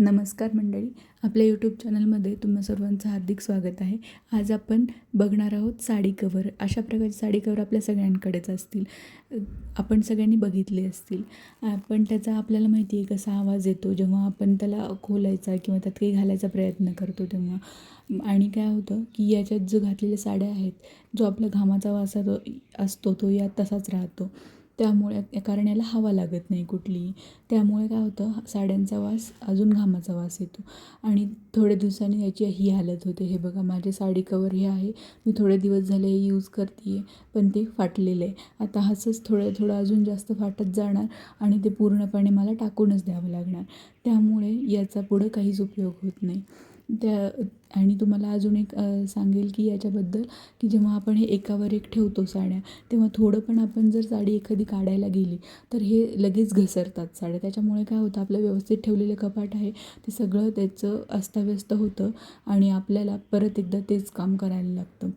नमस्कार मंडळी, आपल्या यूट्यूब चॅनलमध्ये तुम्हा सर्वांचं हार्दिक स्वागत आहे. आज आपण बघणार आहोत साडी कवर. अशा प्रकारचे साडी कवर आपल्या सगळ्यांकडेच असतील, आपण सगळ्यांनी बघितले असतील. पण त्याचा आपल्याला माहिती आहे कसा आवाज येतो जेव्हा आपण त्याला खोलायचा किंवा त्यात काही घालायचा प्रयत्न करतो तेव्हा. आणि काय होतं की याच्यात जो घातलेल्या साड्या आहेत, जो आपला घामाचा वास असतो तो यात तसाच राहतो. त्यामुळे कारण याला हवा लागत नाही कुठलीही. त्यामुळे काय होतं, साड्यांचा वास अजून घामाचा वास येतो आणि थोड्या दिवसांनी याची ही हालत होते. हे बघा, माझे साडी कवर हे आहे, मी थोडे दिवस झाले हे यूज करते आहे, पण ते फाटलेलं आहे. आता असंच थोडं थोडं अजून जास्त फाटत जाणार आणि ते पूर्णपणे मला टाकूनच द्यावं लागणार. त्यामुळे याचा पुढं काहीच उपयोग होत नाही. आणि तुम्हाला अजून एक सांगेल की याच्याबद्दल, की जेव्हा आपण हे एकावर एक ठेवतो साड्या, तेव्हा थोडं पण आपण जर साडी एखादी काढायला गेली तर हे लगेच घसरतात साड्या. त्याच्यामुळे काय होतं, आपलं व्यवस्थित ठेवलेलं कपाट आहे ते सगळं त्याचं अस्ताव्यस्त होतं आणि आपल्याला परत एकदा तेच काम करायला लागतं.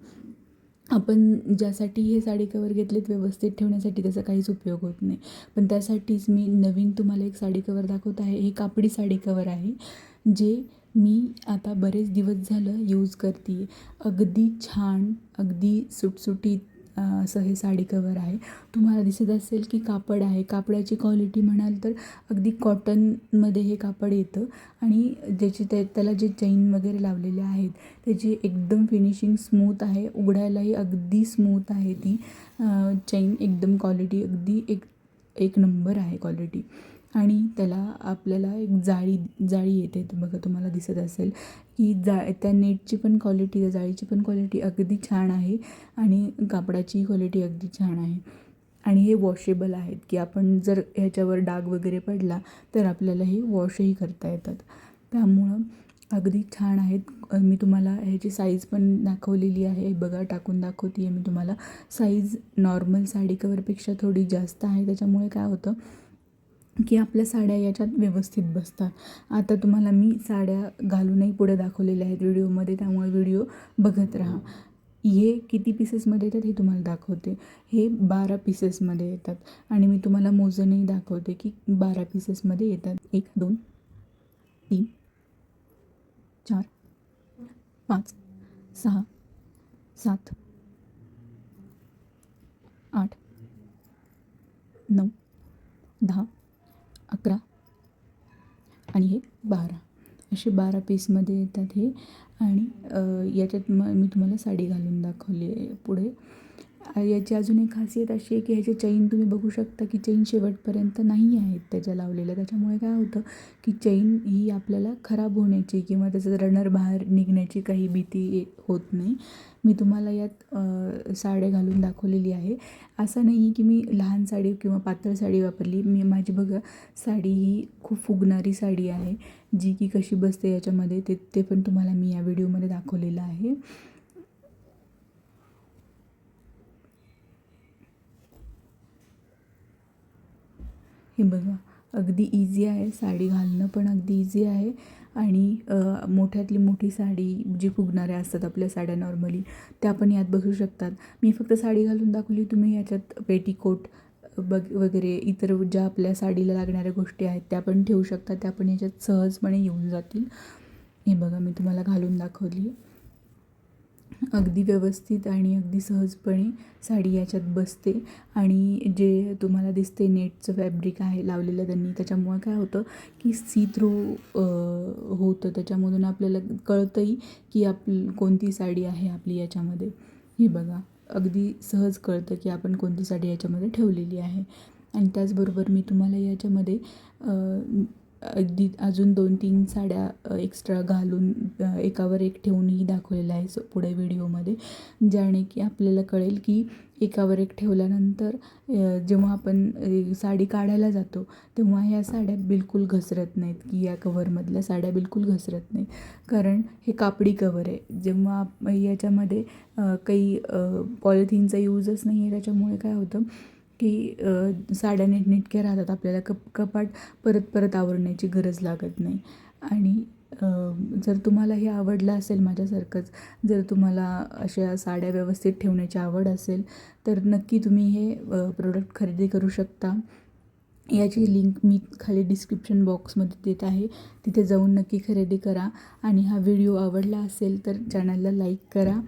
आपण ज्यासाठी हे साडी कवर घेतलेत व्यवस्थित ठेवण्यासाठी, त्याचा काहीच उपयोग होत नाही. पण त्यासाठीच मी नवीन तुम्हाला एक साडी कवर दाखवत आहे. हे कापडी साडी कवर आहे, जे मी आता बरेच दिवस झालं यूज करते आहे. अगदी छान, अगदी सुटसुटीत असं हे साडी कवर आहे. तुम्हाला दिसत असेल की कापड आहे, कापडाची क्वालिटी म्हणाल तर अगदी कॉटनमध्ये हे कापड येतं आणि त्याला जे चैन वगैरे लावलेले आहेत त्याची एकदम फिनिशिंग स्मूथ आहे. उघडायलाही अगदी स्मूथ आहे ती चैन. एकदम क्वालिटी अगदी एक नंबर आहे क्वालिटी. आणि त्याला आपल्याला एक जाळी येते, तर बघा तुम्हाला दिसत असेल की त्या नेटची पण क्वालिटी, त्या जाळीची पण क्वालिटी अगदी छान आहे आणि कापडाची क्वालिटी अगदी छान आहे. आणि हे वॉशेबल आहेत, की आपण जर ह्याच्यावर डाग वगैरे पडला तर आपल्याला हे वॉशही करता येतात. त्यामुळं अगदी छान आहेत. मी तुम्हाला ह्याची साईज पण दाखवलेली आहे, बघा टाकून दाखवते आहे मी तुम्हाला. साईज नॉर्मल साडी कवरपेक्षा थोडी जास्त आहे. त्याच्यामुळे काय होतं की आपल्या साड्या याच्यात व्यवस्थित बसतात. आता तुम्हाला मी साड्या घालूनही पुढे दाखवलेल्या आहेत व्हिडिओमध्ये, त्यामुळे व्हिडिओ बघत राहा. हे किती पीसेसमध्ये येतात हे तुम्हाला दाखवते. हे 12 पीसेसमध्ये येतात आणि मी तुम्हाला मोजूनही दाखवते की 12 पीसेसमध्ये येतात. 1 2 3 4 5 6 7 8 9 10 11 आणि हे 12, असे 12 पीसमध्ये येतात हे. आणि याच्यात मी तुम्हाला साडी घालून दाखवली आहे पुढे. याची अजून एक खासियत अशी आहे की ह्याचे चैन तुम्ही बघू शकता की चैन शेवटपर्यंत नाही आहेत त्याच्या लावलेल्या. त्याच्यामुळे काय होतं की चैन ही आपल्याला खराब होण्याची किंवा त्याचं रनर बाहेर निघण्याची काही भीती होत नाही. मी तुम्हाला यात साड्या घालून दाखवलेली आहे. असं नाही की मी लहान साडी किंवा पातळ साडी वापरली. माझी बघा साडी ही खूप फुगणारी साडी आहे, जी की कशी बसते याच्यामध्ये ते पण तुम्हाला मी या व्हिडिओमध्ये दाखवलेलं आहे. हे बघा, अगदी इझी आहे साडी घालणं, पण अगदी इझी आहे. आणि मोठ्यातली मोठी साडी जी फुगणाऱ्या असतात आपल्या साड्या नॉर्मली, त्या पण यात बसू शकतात. मी फक्त साडी घालून दाखवली, तुम्ही याच्यात पेटीकोट वगैरे इतर ज्या आपल्या साडीला लागणाऱ्या गोष्टी आहेत त्या पण ठेवू शकता. त्या पण याच्यात सहजपणे येऊन जातील. हे बघा, मी तुम्हाला घालून दाखवली. अगदी व्यवस्थित आणि अगदी सहजपणे साडी याच्यात बसते. आणि जे तुम्हाला दिसते नेटचं फॅब्रिक आहे लावलेलं त्यांनी, त्याच्यामुळे काय होतं की सी थ्रू होतं. त्याच्यामधून आपल्याला कळतंही की कोणती साडी आहे आपली याच्यामध्ये. हे बघा, अगदी सहज कळतं की आपण कोणती साडी याच्यामध्ये ठेवलेली आहे. आणि त्याचबरोबर मी तुम्हाला याच्यामध्ये अगदी अजून 2-3 साड्या एक्स्ट्रा घालून एकावर एक ठेवूनही दाखवलेलं आहे पुढे व्हिडिओमध्ये, ज्याने की आपल्याला कळेल की एकावर एक ठेवल्यानंतर जेव्हा आपण साडी काढायला जातो तेव्हा ह्या साड्या बिलकुल घसरत नाहीत, की या कव्हरमधल्या साड्या बिलकुल घसरत नाहीत. कारण हे कापडी कवर आहे. जेव्हा याच्यामध्ये काही पॉलिथिनचा यूजच नाही आहे, त्याच्यामुळे काय होतं की साड्या नीटनेटक्या राहतात. आपल्याला कपाट परत परत आवरण्याची गरज लागत नाही. आणि जर तुम्हाला हे आवडलं असेल माझ्यासारखंच, जर तुम्हाला अशा साड्या व्यवस्थित ठेवण्याची आवड असेल तर नक्की तुम्ही हे प्रोडक्ट खरेदी करू शकता. याची लिंक मी खाली डिस्क्रिप्शन बॉक्समध्ये देत आहे. तिथे जाऊन नक्की खरेदी करा. आणि हा व्हिडिओ आवडला असेल तर चॅनलला लाईक करा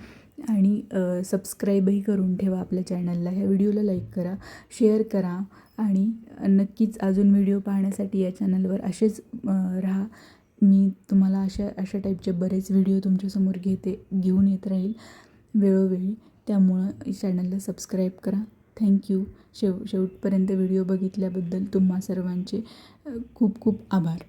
आणि सबस्क्राईबही करून ठेवा आपल्या चॅनलला. ह्या व्हिडिओला लाईक करा, शेअर करा आणि नक्कीच अजून व्हिडिओ पाहण्यासाठी या चॅनलवर असेच राहा. मी तुम्हाला अशा टाईपचे बरेच व्हिडिओ तुमच्यासमोर घेऊन येत राहील वेळोवेळी. त्यामुळं चॅनलला सबस्क्राईब करा. थँक्यू. शेवटपर्यंत व्हिडिओ बघितल्याबद्दल तुम्हा सर्वांचे खूप खूप आभार.